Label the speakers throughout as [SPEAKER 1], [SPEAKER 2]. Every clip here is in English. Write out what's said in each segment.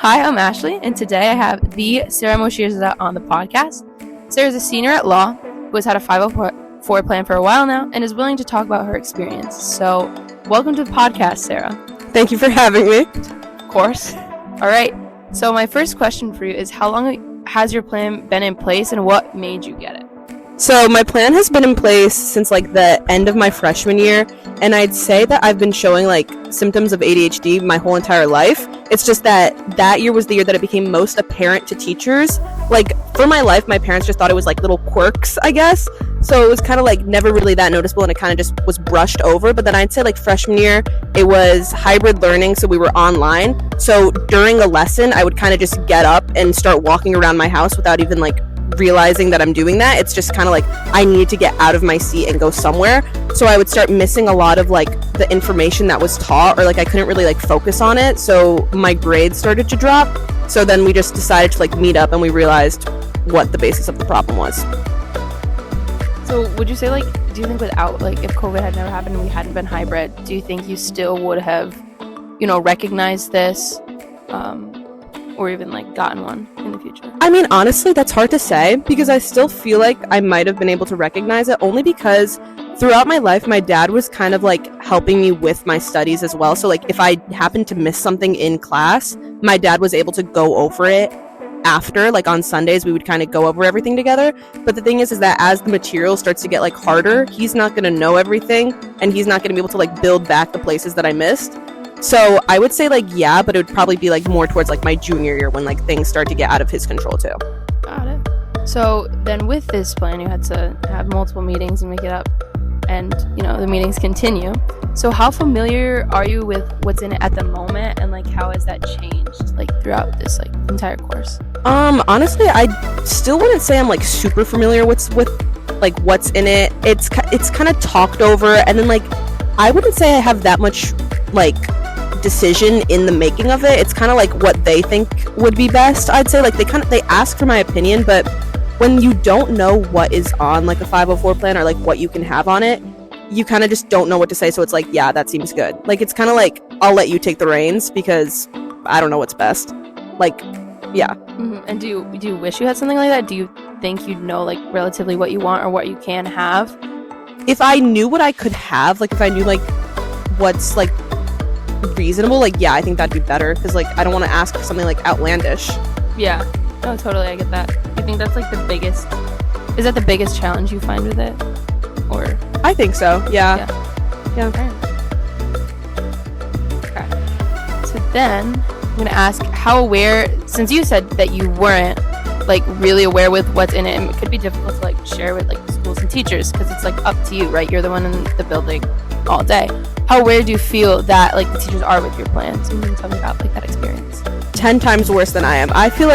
[SPEAKER 1] Hi, I'm Ashley, and today I have the Sara Moshirzadeh on the podcast. Sarah's a senior at law who has had a 504 plan for a while now and is willing to talk about her experience. So, welcome to the podcast, Sarah.
[SPEAKER 2] Thank you for having me.
[SPEAKER 1] Of course. All right. So, my first question for you is, how long has your plan been in place and what made you get it?
[SPEAKER 2] So my plan has been in place since the end of my freshman year, and I'd say that I've been showing symptoms of ADHD my whole entire life. It's just that year was the year that it became most apparent to teachers. For my life, my parents just thought it was little quirks, I guess. So it was kind of never really that noticeable, and it kind of just was brushed over. But then I'd say freshman year, it was hybrid learning, so we were online. So during a lesson, I would kind of just get up and start walking around my house without even realizing that I'm doing that. It's just kind of I needed to get out of my seat and go somewhere. So I would start missing a lot of the information that was taught, or I couldn't really focus on it. So my grades started to drop. So then we just decided to meet up, and we realized what the basis of the problem was.
[SPEAKER 1] So would you say do you think without if COVID had never happened and we hadn't been hybrid, do you think you still would have recognized this or even gotten one in the future?
[SPEAKER 2] I mean, honestly, that's hard to say, because I still feel I might have been able to recognize it, only because throughout my life, my dad was kind of helping me with my studies as well. So if I happened to miss something in class, my dad was able to go over it after. On Sundays, we would kind of go over everything together. But the thing is that as the material starts to get harder, he's not going to know everything, and he's not going to be able to build back the places that I missed. So I would say yeah, but it would probably be more towards my junior year, when things start to get out of his control too.
[SPEAKER 1] Got it. So then with this plan, you had to have multiple meetings and make it up, and the meetings continue. So how familiar are you with what's in it at the moment, and how has that changed throughout this entire course?
[SPEAKER 2] Honestly, I still wouldn't say I'm super familiar with what's in it. It's kind of talked over, and then I wouldn't say I have that much decision in the making of it. It's kind of what they think would be best. I'd say they ask for my opinion, but when you don't know what is on a 504 plan, or what you can have on it, you kind of just don't know what to say. So it's yeah, that seems good. It's kind of I'll let you take the reins, because I don't know what's best. Yeah.
[SPEAKER 1] Mm-hmm. And do you wish you had something like that? Do you think you'd know relatively what you want or what you can have?
[SPEAKER 2] If I knew what I could have, if I knew what's reasonable, yeah, I think that'd be better, because I don't want to ask for something outlandish.
[SPEAKER 1] Yeah. No, totally, I get that. I think that's the biggest, is that the biggest challenge you find with it? Or
[SPEAKER 2] I think so. Yeah.
[SPEAKER 1] Okay. So then I'm gonna ask, how aware, since you said that you weren't really aware with what's in it, and it could be difficult to share with schools and teachers, because it's up to you, right? You're the one in the building all day. How aware do you feel that the teachers are with your plans? Can you tell me about that experience?
[SPEAKER 2] 10 times worse than I am. I feel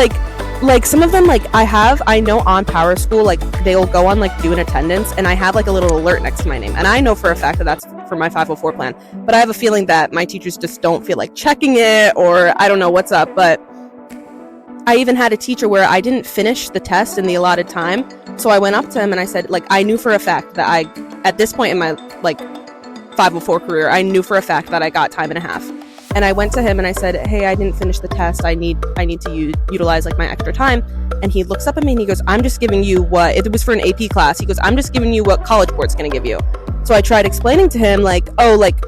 [SPEAKER 2] some of them I know on Power School they'll go on do an attendance, and I have a little alert next to my name, and I know for a fact that that's for my 504 plan, but I have a feeling that my teachers just don't feel checking it, or I don't know what's up. But I even had a teacher where I didn't finish the test in the allotted time, so I went up to him and I said I knew for a fact that at this point in my 504 career, I knew for a fact that I got time and a half. And I went to him and I said, hey, I didn't finish the test. I need to utilize my extra time. And he looks up at me and he goes, I'm just giving you what, it was for an AP class. He goes, I'm just giving you what College Board's going to give you. So I tried explaining to him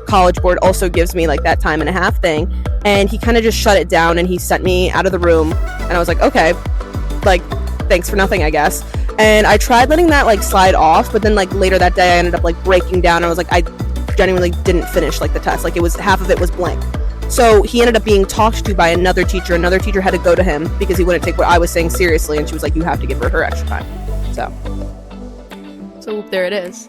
[SPEAKER 2] College Board also gives me that time and a half thing. And he kind of just shut it down, and he sent me out of the room. And I was okay, thanks for nothing, I guess. And I tried letting that slide off, but then later that day I ended up breaking down. I was I genuinely didn't finish the test. It was, half of it was blank. So he ended up being talked to by another teacher. Another teacher had to go to him because he wouldn't take what I was saying seriously, and she was you have to give her extra time.
[SPEAKER 1] So there it is.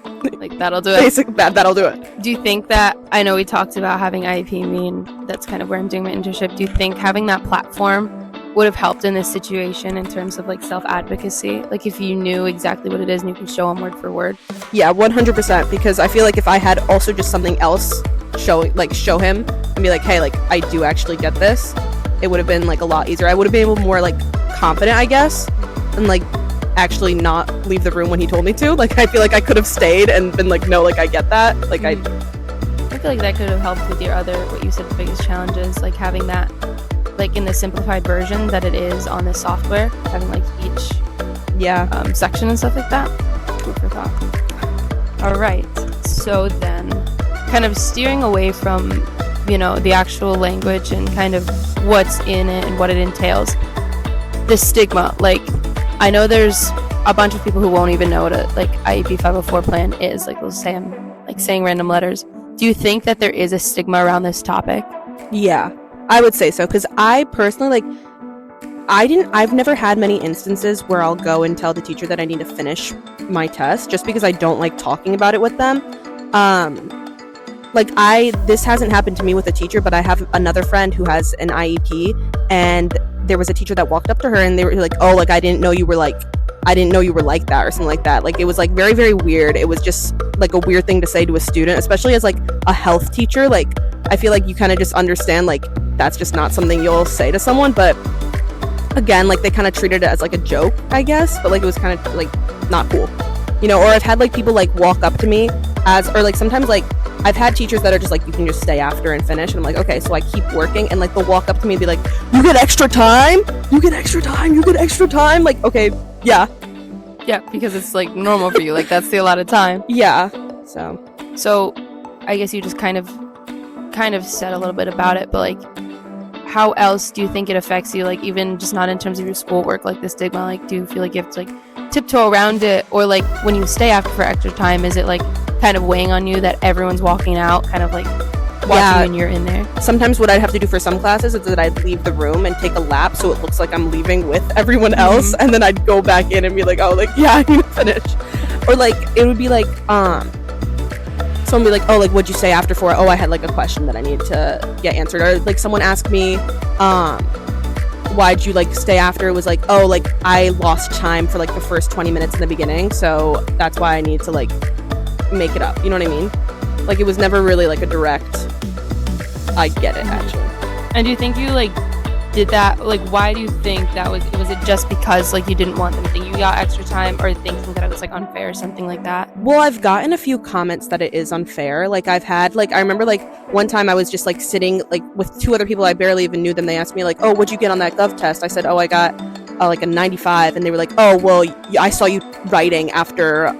[SPEAKER 1] That'll do it.
[SPEAKER 2] Basically, that'll do it.
[SPEAKER 1] Do you think that, I know we talked about having IEP&Me, and that's kind of where I'm doing my internship. Do you think having that platform would have helped in this situation in terms of self-advocacy? If you knew exactly what it is and you could show them word for word?
[SPEAKER 2] Yeah, 100%, because I feel if I had also just something else show him and be hey, I do actually get this, it would have been a lot easier. I would have been able more confident, I guess, and actually not leave the room when he told me to. I feel I could have stayed and been no, I get that. I
[SPEAKER 1] feel that could have helped with your other, what you said, the biggest challenges, having that like in the simplified version that it is on the software, having like each section and stuff like that. Food for thought. All right, so then kind of steering away from, you know, the actual language and kind of what's in it and what it entails, the stigma. Like, I know there's a bunch of people who won't even know what a like IEP 504 plan is. Like, they'll say I'm like saying random letters. Do you think that there is a stigma around this topic?
[SPEAKER 2] Yeah, I would say so, because I personally, like, I've never had many instances where I'll go and tell the teacher that I need to finish my test just because I don't like talking about it with them. This hasn't happened to me with a teacher, but I have another friend who has an IEP, and there was a teacher that walked up to her and they were like, oh, like, I didn't know you were like that, or something like that. Like, it was like very, very weird. It was just like a weird thing to say to a student, especially as like a health teacher. Like, I feel like you kind of just understand, like, that's just not something you'll say to someone. But again, like, they kind of treated it as like a joke, I guess, but like it was kind of like not cool, you know. Or I've had like people like walk up to me or like sometimes like I've had teachers that are just like, you can just stay after and finish, and I'm like, okay. So I keep working, and like they'll walk up to me and be like, you get extra time, like, okay, yeah,
[SPEAKER 1] because it's like normal for you, like that's the allotted time.
[SPEAKER 2] Yeah.
[SPEAKER 1] So I guess you just kind of said a little bit about it, but like, how else do you think it affects you? Like, even just not in terms of your schoolwork, like the stigma, like, do you feel like you have to like tiptoe around it? Or like when you stay after for extra time, is it like kind of weighing on you that everyone's walking out, kind of like watching you and you're in there?
[SPEAKER 2] Sometimes what I'd have to do for some classes is that I'd leave the room and take a lap so it looks like I'm leaving with everyone else, and then I'd go back in and be like, oh, like, yeah, I need to finish. Or like, it would be like, someone would be like, oh, like, what'd you say after for? Oh, I had like a question that I needed to get answered. Or like someone asked me, why'd you like stay after? It was like, oh, like, I lost time for like the first 20 minutes in the beginning, so that's why I need to like make it up, you know what I mean? Like, it was never really like a direct, I get it, actually.
[SPEAKER 1] And do you think you like did that, like, why do you think that was it just because like you didn't want them to think you got extra time, or thinking that it was like unfair or something like that?
[SPEAKER 2] Well, I've gotten a few comments that it is unfair. Like, I've had, like, I remember like one time I was just like sitting like with two other people, I barely even knew them. They asked me like, oh, what'd you get on that gov test? I said, oh, I got like a 95, and they were like, oh, well, I saw you writing after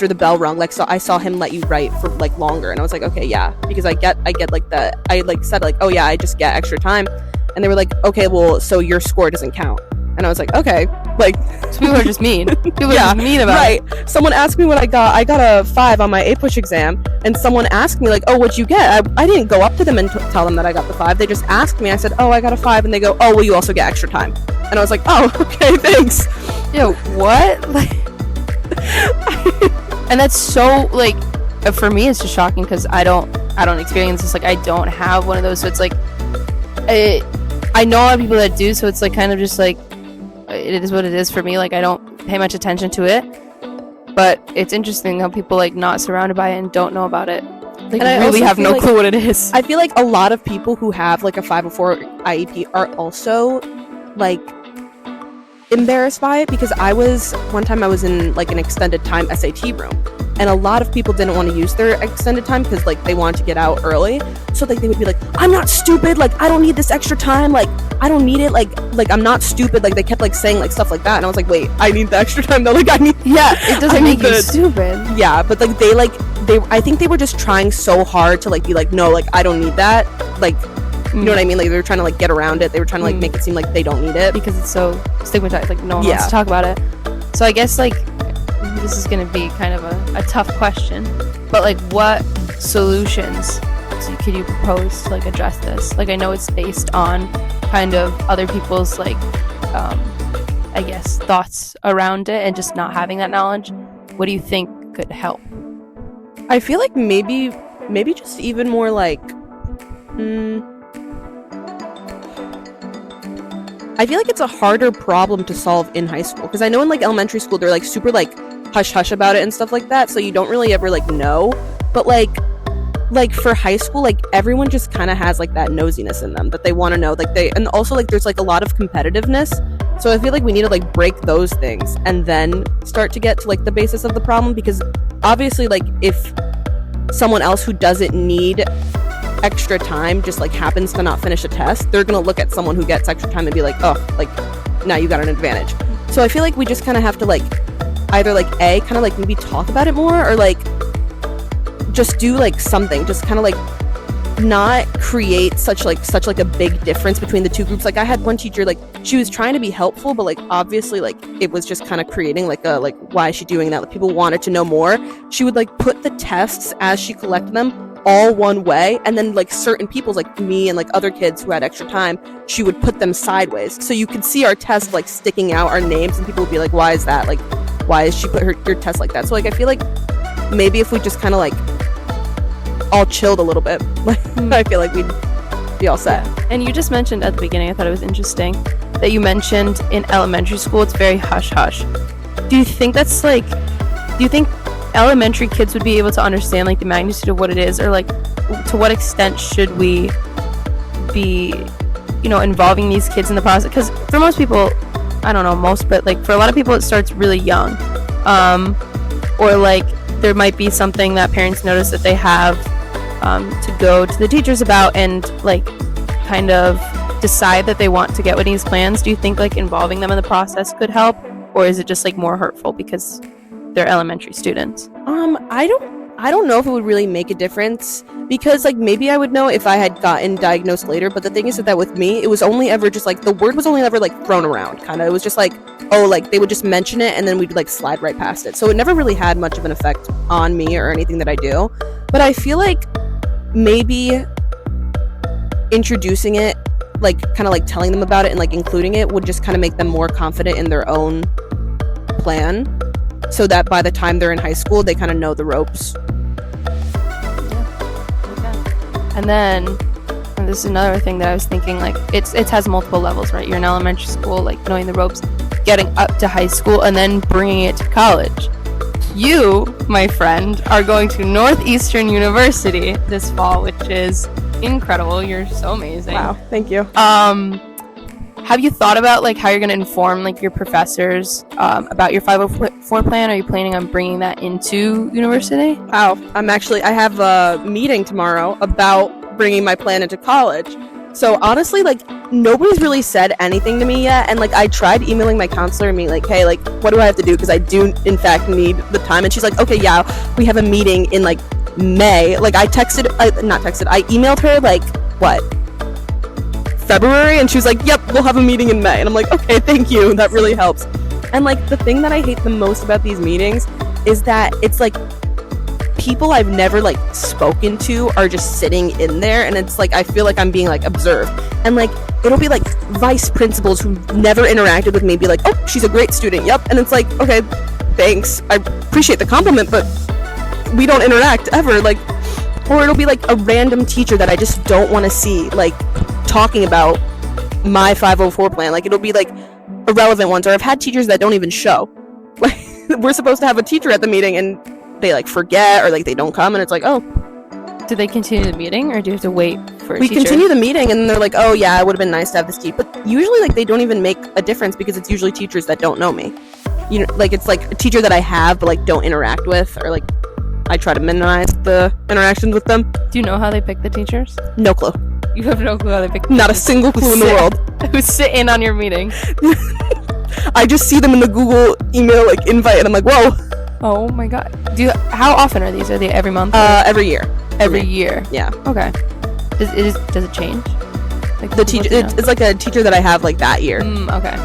[SPEAKER 2] the bell rung, like, so I saw him let you write for like longer. And I was like, okay, yeah, because I get like I like said like, oh yeah, I just get extra time. And they were like, okay, well, so your score doesn't count. And I was like, okay, like,
[SPEAKER 1] so people are just mean. People are just mean about it.
[SPEAKER 2] Right. Someone asked me what I got a 5 on my A-push exam, and someone asked me like, oh, what'd you get? I didn't go up to them and tell them that I got the 5. They just asked me. I said, oh, I got a 5, and they go, oh, well, you also get extra time. And I was like, oh, okay, thanks.
[SPEAKER 1] Yo, what? Like, and that's so, like, for me it's just shocking because I don't experience this. Like, I don't have one of those, so it's like I know a lot of people that do, so it's like kind of just like it is what it is for me. Like, I don't pay much attention to it, but it's interesting how people like not surrounded by it and don't know about it. Like, and I really have no clue what it is.
[SPEAKER 2] I feel like a lot of people who have like a 504 IEP are also like embarrassed by it, because one time I was in like an extended time SAT room, and a lot of people didn't want to use their extended time because like they wanted to get out early. So like they would be like, I'm not stupid, like I don't need this extra time, like I don't need it, like I'm not stupid. Like, they kept like saying like stuff like that, and I was like, wait, I need the extra time though. Like, I need,
[SPEAKER 1] it doesn't make you stupid.
[SPEAKER 2] Yeah, but like they I think they were just trying so hard to like be like, no, like I don't need that, like, you know what I mean? Like, they were trying to like get around it. They were trying to like make it seem like they don't need it
[SPEAKER 1] because it's so stigmatized. Like, no one wants to talk about it. So I guess like this is going to be kind of a tough question, but like, what solutions could you propose to like address this? Like, I know it's based on kind of other people's like I guess thoughts around it and just not having that knowledge. What do you think could help?
[SPEAKER 2] I feel like maybe just even more like I feel like it's a harder problem to solve in high school, because I know in like elementary school they're like super like hush hush about it and stuff like that, so you don't really ever like know. But like for high school, like everyone just kind of has like that nosiness in them that they want to know, like and also like there's like a lot of competitiveness. So I feel like we need to like break those things and then start to get to like the basis of the problem, because obviously like if someone else who doesn't need extra time just like happens to not finish a test, they're gonna look at someone who gets extra time and be like, oh, like now you got an advantage. So I feel like we just kind of have to like either like kind of like maybe talk about it more, or like just do like something, just kind of like not create such like a big difference between the two groups. Like I had one teacher, like she was trying to be helpful, but like obviously like it was just kind of creating like a like, why is she doing that? Like people wanted to know more. She would like put the tests as she collected them all one way, and then like certain people's, like me and like other kids who had extra time, she would put them sideways so you could see our test like sticking out, our names, and people would be like, why is that? Like why is she put your test like that? So like I feel like maybe if we just kind of like all chilled a little bit, like I feel like we'd be all set.
[SPEAKER 1] Yeah. And you just mentioned at the beginning, I thought it was interesting that you mentioned in elementary school it's very hush hush. Do you think that's like, do you think elementary kids would be able to understand like the magnitude of what it is, or like to what extent should we be, you know, involving these kids in the process? Because for most people, I don't know most, but like for a lot of people it starts really young, or like there might be something that parents notice that they have to go to the teachers about and like kind of decide that they want to get with these plans. Do you think like involving them in the process could help, or is it just like more hurtful because they're elementary students?
[SPEAKER 2] I don't know if it would really make a difference, because like maybe I would know if I had gotten diagnosed later, but the thing is that with me it was only ever just like the word was only ever like thrown around, kind of. It was just like, oh, like they would just mention it and then we'd like slide right past it, so it never really had much of an effect on me or anything that I do. But I feel like maybe introducing it, like kind of like telling them about it and like including it, would just kind of make them more confident in their own plan, so that by the time they're in high school they kind of know the ropes.
[SPEAKER 1] And then, and this is another thing that I was thinking, like it has multiple levels, right? You're in elementary school, like knowing the ropes, getting up to high school, and then bringing it to college. You, my friend, are going to Northeastern University this fall, which is incredible. You're so amazing.
[SPEAKER 2] Wow, thank you.
[SPEAKER 1] Have you thought about like how you're going to inform like your professors about your 504 plan? Are you planning on bringing that into university?
[SPEAKER 2] Wow, I have a meeting tomorrow about bringing my plan into college. So honestly, like nobody's really said anything to me yet, and like I tried emailing my counselor and being like, hey, like what do I have to do, because I do in fact need the time. And she's like, okay, yeah, we have a meeting in like May. Like I emailed her like what, February, and she was like, yep, we'll have a meeting in May. And I'm like, okay, thank you, that really helps. And like the thing that I hate the most about these meetings is that it's like people I've never like spoken to are just sitting in there, and it's like I feel like I'm being like observed, and like it'll be like vice principals who never interacted with me be like, oh, she's a great student, yep. And it's like, okay, thanks, I appreciate the compliment, but we don't interact ever. Like, or it'll be like a random teacher that I just don't want to see like talking about my 504 plan. Like it'll be like irrelevant ones, or I've had teachers that don't even show. Like we're supposed to have a teacher at the meeting and they like forget, or like they don't come, and it's like, oh,
[SPEAKER 1] do they continue the meeting, or do you have to wait for a
[SPEAKER 2] we
[SPEAKER 1] teacher?
[SPEAKER 2] Continue the meeting, and they're like, oh yeah, it would have been nice to have this teacher. But usually like they don't even make a difference, because it's usually teachers that don't know me, you know, like it's like a teacher that I have but like don't interact with, or like I try to minimize the interactions with them.
[SPEAKER 1] Do you know how they pick the teachers?
[SPEAKER 2] No clue.
[SPEAKER 1] You have no clue how they pick the
[SPEAKER 2] Not
[SPEAKER 1] teachers?
[SPEAKER 2] a single clue in the world.
[SPEAKER 1] Who sit in on your meeting?
[SPEAKER 2] I just see them in the Google email like invite, and I'm like, whoa.
[SPEAKER 1] Oh my god. How often are these? Are they every month?
[SPEAKER 2] Every year.
[SPEAKER 1] Every year.
[SPEAKER 2] Yeah.
[SPEAKER 1] Okay. Does it change? Like
[SPEAKER 2] The teacher, it's like a teacher that I have like that year.
[SPEAKER 1] Okay.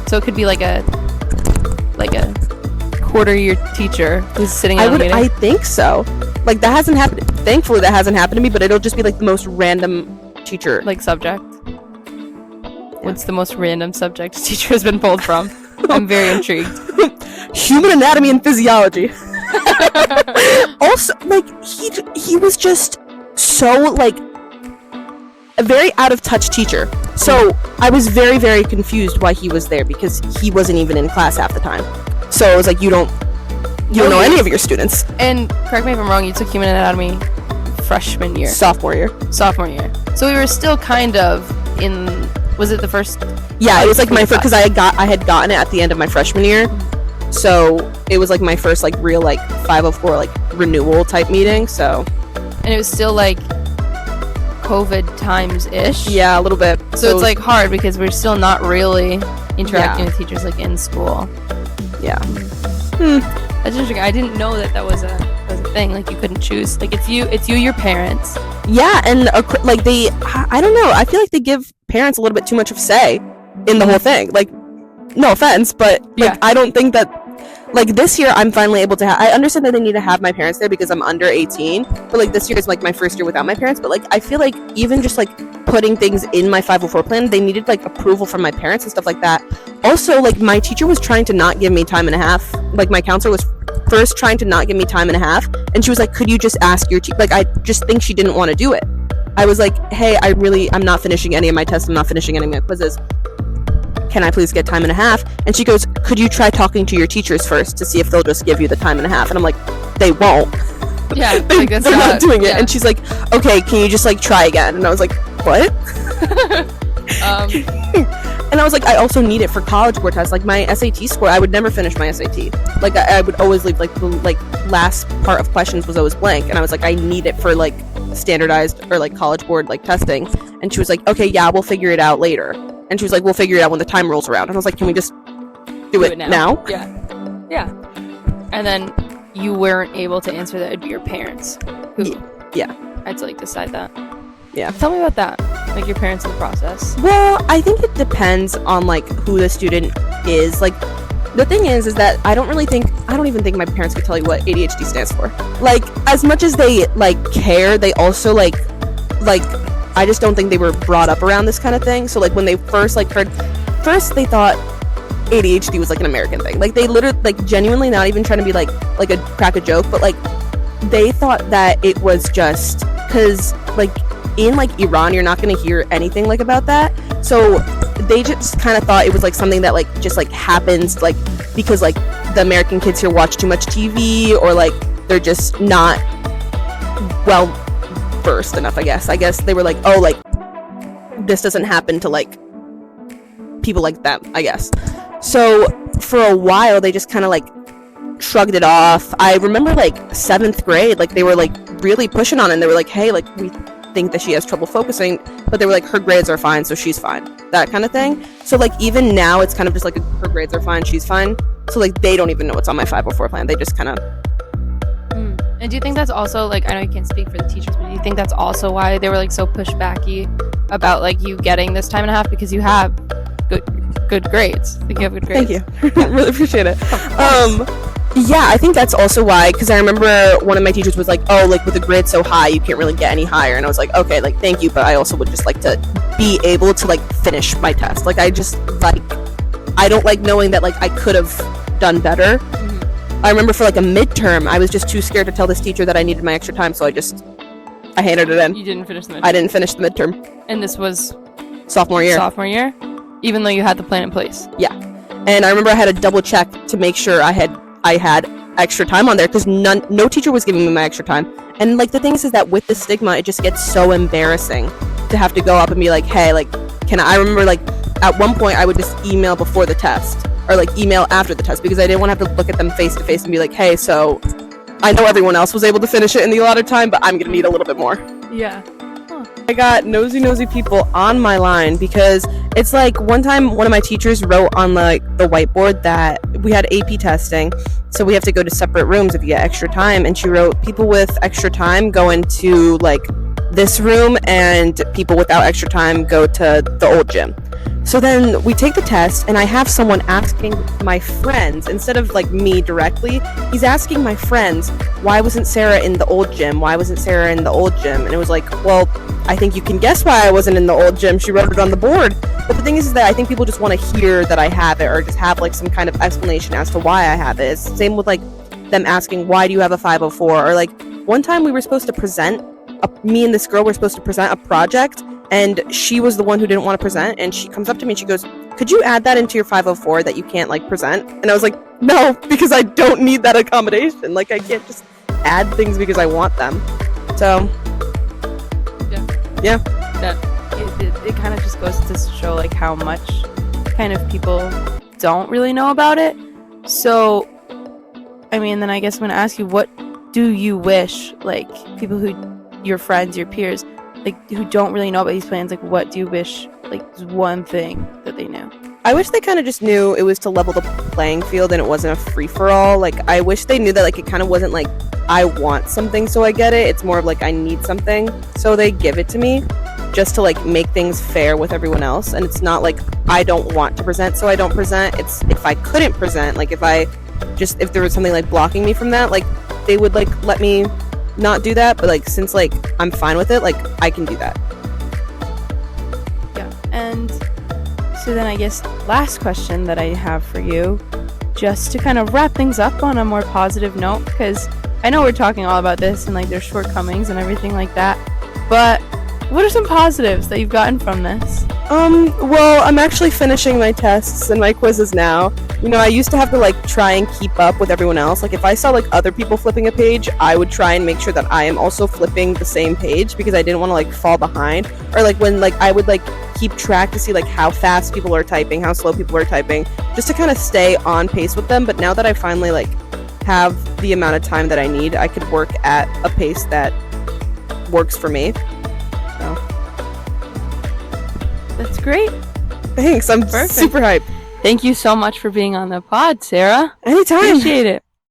[SPEAKER 1] So it could be like a quarter year teacher who's sitting in on the meeting?
[SPEAKER 2] I think so. Like that hasn't happened. Thankfully, that hasn't happened to me. But it'll just be like the most random teacher.
[SPEAKER 1] Like subject. What's the most random subject a teacher has been pulled from? I'm very intrigued.
[SPEAKER 2] Human anatomy and physiology. Also, like he was just so like a very out of touch teacher. So I was very, very confused why he was there, because he wasn't even in class half the time. So it was like, you don't know any of your students.
[SPEAKER 1] And correct me if I'm wrong, you took human anatomy freshman year.
[SPEAKER 2] Sophomore year.
[SPEAKER 1] So we were still kind of in. Was it the first?
[SPEAKER 2] Yeah, it was like my first, because I had gotten it at the end of my freshman year. So it was like my first like real like 504 like renewal type meeting. So.
[SPEAKER 1] And it was still like COVID times-ish.
[SPEAKER 2] Yeah, a little bit.
[SPEAKER 1] So it's like hard because we're still not really interacting with teachers like in school.
[SPEAKER 2] Yeah.
[SPEAKER 1] That's interesting. I didn't know that was a thing. Like you couldn't choose. Like it's you, your parents.
[SPEAKER 2] Yeah, and like I don't know. I feel like they give parents a little bit too much of say in the whole thing. Like, no offense, but like I don't think that. Like this year, I'm finally able to I understand that they need to have my parents there because I'm under 18. But like this year is like my first year without my parents. But like I feel like even just like putting things in my 504 plan, they needed like approval from my parents and stuff like that. Also, like my teacher was trying to not give me time and a half. Like my counselor was first trying to not give me time and a half, and she was like, "Could you just ask your teacher?" Like I just think she didn't want to do it. I was like, "Hey, I'm not finishing any of my tests. I'm not finishing any of my quizzes. Can I please get time and a half?" And she goes, "Could you try talking to your teachers first to see if they'll just give you the time and a half?" And I'm like, "They won't."
[SPEAKER 1] Yeah,
[SPEAKER 2] they're not doing it. And she's like, "Okay, can you just like try again?" And I was like, "What?" And I was like, I also need it for college board tests. Like my SAT score, I would never finish my SAT. Like I would always leave like the last part of questions was always blank. And I was like, I need it for like standardized or like college board like testing. And she was like, "Okay, yeah, we'll figure it out later." And she was like, "We'll figure it out when the time rolls around." And I was like, "Can we just do it now?"
[SPEAKER 1] Yeah. And then you weren't able to answer that. It'd be your parents who had to like decide that.
[SPEAKER 2] Yeah.
[SPEAKER 1] Tell me about that. Like your parents in the process.
[SPEAKER 2] Well, I think it depends on like who the student is. Like the thing is that I don't even think my parents could tell you what ADHD stands for. Like as much as they like care, they also like I just don't think they were brought up around this kind of thing. So like when they first like heard, they thought ADHD was like an American thing. Like they literally like genuinely not even trying to be like a crack a joke, but like they thought that it was just because like in like Iran you're not going to hear anything like about that. So they just kind of thought it was like something that like just like happens like because like the American kids here watch too much TV or like they're just not well versed enough. I guess they were like, oh, like this doesn't happen to like people like them, I guess. So for a while they just kind of like shrugged it off. I remember like 7th grade, like they were like really pushing on it and they were like, "Hey, like we think that she has trouble focusing," but they were like, "Her grades are fine, so she's fine," that kind of thing. So like even now it's kind of just like her grades are fine, she's fine. So like they don't even know what's on my 504 plan. They just kind of
[SPEAKER 1] And do you think that's also like, I know you can't speak for the teachers, but do you think that's also why they were like so pushbacky about like you getting this time and a half because you have good grades? I think you have good grades.
[SPEAKER 2] Thank you. Really appreciate it. Yeah, I think that's also why, because I remember one of my teachers was like, "Oh, like with a grade so high, you can't really get any higher." And I was like, "Okay, like thank you, but I also would just like to be able to like finish my test. Like I just like I don't like knowing that like I could have done better." Mm-hmm. I remember for like a midterm, I was just too scared to tell this teacher that I needed my extra time, so I handed it in.
[SPEAKER 1] You didn't finish the midterm?
[SPEAKER 2] I didn't finish the midterm.
[SPEAKER 1] And this was
[SPEAKER 2] sophomore year?
[SPEAKER 1] Even though you had the plan in place?
[SPEAKER 2] Yeah. And I remember I had to double check to make sure I had extra time on there because no teacher was giving me my extra time. And like the thing is that with the stigma, it just gets so embarrassing to have to go up and be like, "Hey, like I remember like at one point I would just email before the test or like email after the test because I didn't want to have to look at them face to face and be like, "Hey, so I know everyone else was able to finish it in the allotted time, but I'm gonna need a little bit more."
[SPEAKER 1] Yeah.
[SPEAKER 2] I got nosy people on my line because it's like one time one of my teachers wrote on like the whiteboard that we had AP testing, so we have to go to separate rooms if you get extra time, and she wrote, "People with extra time go into like this room and people without extra time go to the old gym." So then we take the test and I have someone asking my friends, instead of like me directly, he's asking my friends, "Why wasn't Sarah in the old gym? Why wasn't Sarah in the old gym?" And it was like, well, I think you can guess why I wasn't in the old gym. She wrote it on the board. But the thing is that I think people just want to hear that I have it or just have like some kind of explanation as to why I have it. It's the same with like them asking, "Why do you have a 504?" Or like one time we were supposed to present, me and this girl were supposed to present a project, and she was the one who didn't want to present, and she comes up to me and she goes, "Could you add that into your 504 that you can't like present?" And I was like, "No, because I don't need that accommodation. Like I can't just add things because I want them." So yeah.
[SPEAKER 1] It kind of just goes to show like how much kind of people don't really know about it. So I mean, then I guess I'm gonna ask you, what do you wish like people who, your friends, your peers, like who don't really know about these plans, like what do you wish, like is one thing that they knew?
[SPEAKER 2] I wish they kind of just knew it was to level the playing field and it wasn't a free-for-all. Like, I wish they knew that, like, it kind of wasn't like, I want something so I get it. It's more of like, I need something so they give it to me, just to like make things fair with everyone else. And it's not like I don't want to present so I don't present. It's if I couldn't present, like if there was something like blocking me from that, like they would like let me not do that. But like since like I'm fine with it, like I can do that.
[SPEAKER 1] Yeah. And so then I guess last question that I have for you, just to kind of wrap things up on a more positive note, because I know we're talking all about this and like their shortcomings and everything like that, but what are some positives that you've gotten from this?
[SPEAKER 2] Well, I'm actually finishing my tests and my quizzes now. You know, I used to have to like try and keep up with everyone else. Like if I saw like other people flipping a page, I would try and make sure that I am also flipping the same page because I didn't want to like fall behind. Or like when like I would like keep track to see like how fast people are typing, how slow people are typing, just to kind of stay on pace with them. But now that I finally like have the amount of time that I need, I could work at a pace that works for me. So.
[SPEAKER 1] That's great.
[SPEAKER 2] Thanks. I'm
[SPEAKER 1] Perfect.
[SPEAKER 2] super hyped.
[SPEAKER 1] Thank you so much for being on the pod, Sarah.
[SPEAKER 2] Anytime.
[SPEAKER 1] Appreciate it.